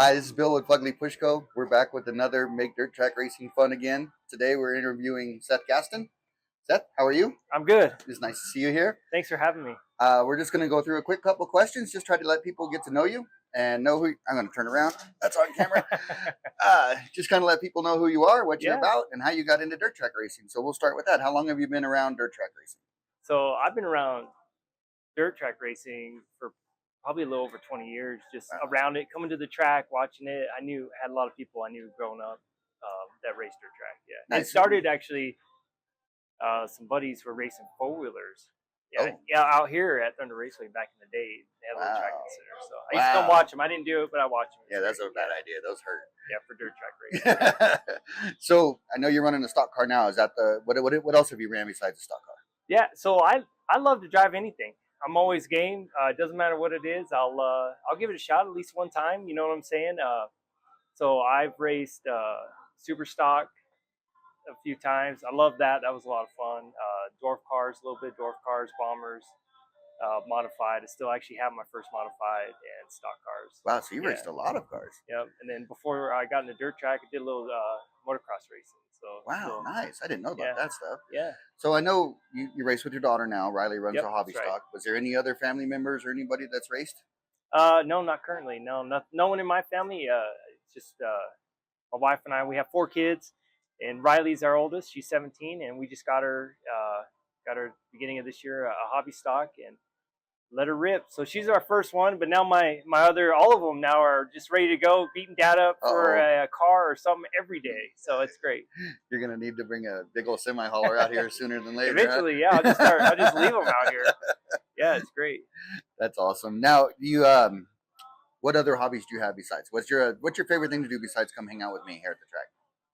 Hi, this is Bill with Fugly Pushco. We're back with another Make Dirt Track Racing fun again. Today we're interviewing Seth Gaston. Seth, how are you? I'm good. It's nice to see you here. Thanks for having me. We're just going to go through a quick couple questions, just try to let people get to know you and know who. I'm going to turn around. That's on camera. Just kind of let people know who you are, what you're about, and how you got into dirt track racing. So we'll start with that. How long have you been around dirt track racing? So I've been around dirt track racing for probably a little over 20 years, just around it, coming to the track, watching it. Had a lot of people I knew growing up that raced dirt track. Yeah, nice. It started actually. Some buddies were racing four-wheelers. Yeah, out here at Thunder Raceway back in the day, they had a little track center. So I used to come watch them. I didn't do it, but I watched them. Yeah, that's a bad idea. Those hurt. Yeah, for dirt track racing. So I know you're running a stock car now. Is that what else have you ran besides a stock car? Yeah, so I love to drive anything. I'm always game. It doesn't matter what it is. I'll give it a shot at least one time. You know what I'm saying? So I've raced super stock a few times. I love that. That was a lot of fun. Dwarf cars, a little bit. Dwarf cars, bombers, modified. I still actually have my first modified and stock cars. Wow, so you raced a lot of cars. Yep. And then before I got into dirt track, I did a little motocross racing. So wow, nice. I didn't know about that stuff. Yeah. So I know you race with your daughter now. Riley runs a hobby stock. Was there any other family members or anybody that's raced? No, not currently. No one in my family. Just my wife and I. We have 4 kids. And Riley's our oldest. She's 17, and we just got her beginning of this year a hobby stock and let her rip. So she's our first one. But now all of them now are just ready to go, beating dad up for a car or something every day. So it's great. You're gonna need to bring a big old semi hauler out here sooner than later. Eventually, yeah. I'll just leave them out here. Yeah, it's great. That's awesome. Now you what other hobbies do you have besides? What's your favorite thing to do besides come hang out with me here at the track?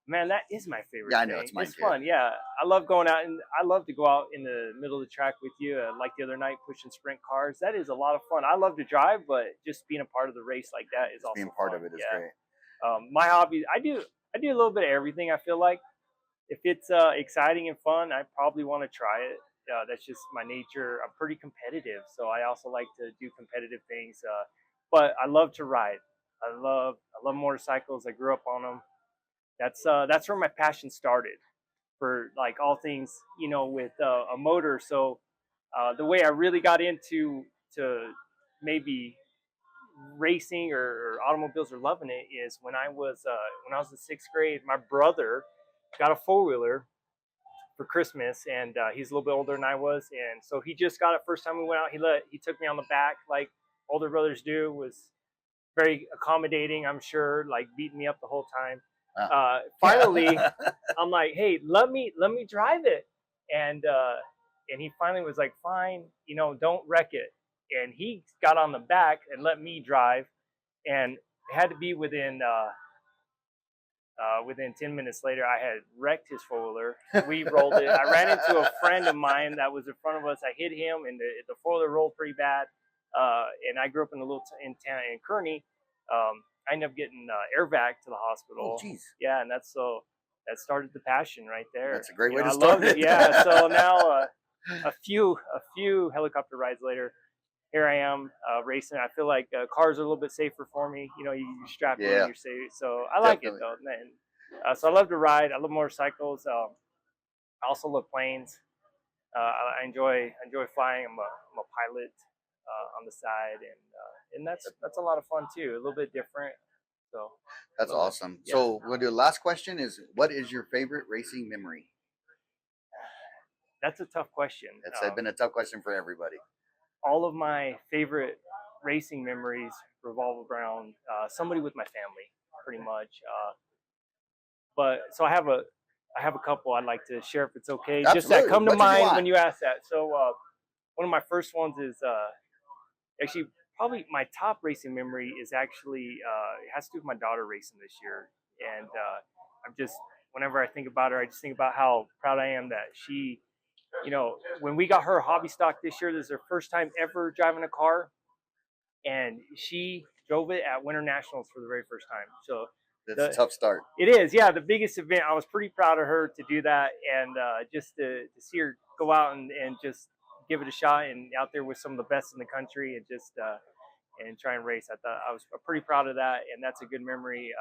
Man, that is my favorite. Yeah, I know it's mine too. Fun. Yeah, I love going out, and I love to go out in the middle of the track with you. Like the other night, pushing sprint cars. That is a lot of fun. I love to drive, but just being a part of the race like that is also being part of it is great. My hobby, I do a little bit of everything. I feel like if it's exciting and fun, I probably want to try it. That's just my nature. I'm pretty competitive, so I also like to do competitive things. But I love to ride. I love motorcycles. I grew up on them. That's where my passion started for like all things, with a motor. So the way I really got into maybe racing or automobiles or loving it is when I was in 6th grade. My brother got a 4-wheeler for Christmas, and he's a little bit older than I was, and so he just got it first time we went out. He took me on the back like older brothers do. Was very accommodating, I'm sure, like beating me up the whole time. Finally, I'm like, hey, let me drive it, and he finally was like, fine, don't wreck it. And he got on the back and let me drive, and it had to be within 10 minutes later, I had wrecked his 4-wheeler. We rolled it. I ran into a friend of mine that was in front of us. I hit him, and the 4-wheeler rolled pretty bad. And I grew up in a little town in Kearney. I ended up getting air-vac to the hospital. Oh, jeez. Yeah, and that started the passion right there. That's a great way to start it. Yeah, so now a few helicopter rides later, here I am racing. I feel like cars are a little bit safer for me. You strap in, you're safe. So I like it though, man. So I love to ride. I love motorcycles. I also love planes. I enjoy flying. I'm a pilot on the side, and that's a lot of fun too. A little bit different. So that's awesome. Yeah. So we'll do the last question is, what is your favorite racing memory? That's a tough question. It's been a tough question for everybody. All of my favorite racing memories revolve around somebody with my family, pretty much. But so I have a couple I'd like to share if it's okay. Absolutely. Just that come to mind when you ask that. So one of my first ones is actually probably my top racing memory is actually it has to do with my daughter racing this year, and I'm just whenever I think about her, I just think about how proud I am that she. When we got her hobby stock this year, this is her first time ever driving a car, and she drove it at Winter Nationals for the very first time. So that's a tough start. It is, yeah, the biggest event. I was pretty proud of her to do that, and just to see her go out and just give it a shot, and out there with some of the best in the country, and just and try and race. I thought I was pretty proud of that, and that's a good memory.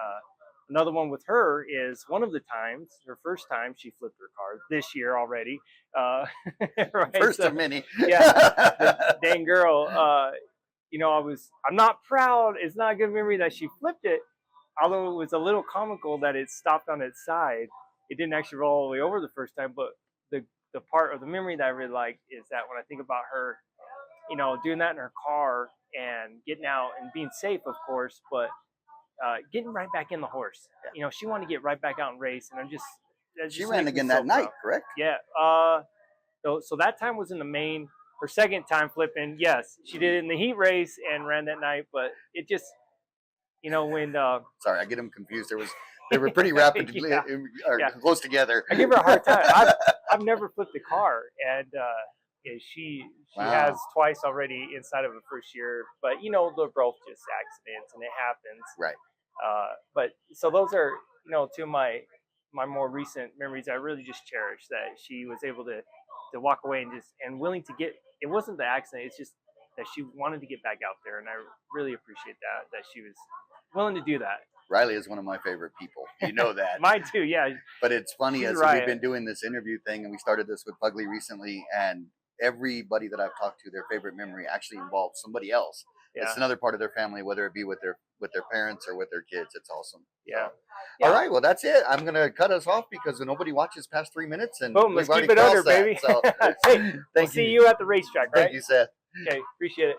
Another one with her is one of the times, her first time she flipped her car this year already. Right, First so, of many. yeah, the dang girl. You know, I'm not proud. It's not a good memory that she flipped it, although it was a little comical that it stopped on its side. It didn't actually roll all the way over the first time, but the part of the memory that I really like is that when I think about her, you know, doing that in her car and getting out and being safe, of course, but getting right back in the horse. Yeah. You know, she wanted to get right back out and race, and She ran again that night, correct? Yeah. So that time was in the main. Her second time flipping, yes, she did it in the heat race and ran that night. But it just, you know, when sorry, I get them confused. They were pretty rapidly yeah, close together. I give her a hard time. I've never flipped a car, and yeah, she Wow. has twice already inside of the first year. But you know, they're both just accidents, and it happens. Right. But so those are, you know, two of my more recent memories I really just cherish, that she was able to walk away and willing to get. It wasn't the accident; it's just that she wanted to get back out there, and I really appreciate that she was willing to do that. Riley is one of my favorite people. You know that. Mine too, yeah. But it's funny, She's as right. we've been doing this interview thing, and we started this with Pugly recently, and everybody that I've talked to, their favorite memory actually involves somebody else. Yeah. It's another part of their family, whether it be with their parents or with their kids. It's awesome. Yeah. So, yeah. All right. Well, that's it. I'm gonna cut us off because nobody watches past 3 minutes, and boom, let's keep it under, baby. So, hey, we'll see you at the racetrack, right? Thank you, Seth. Okay, appreciate it.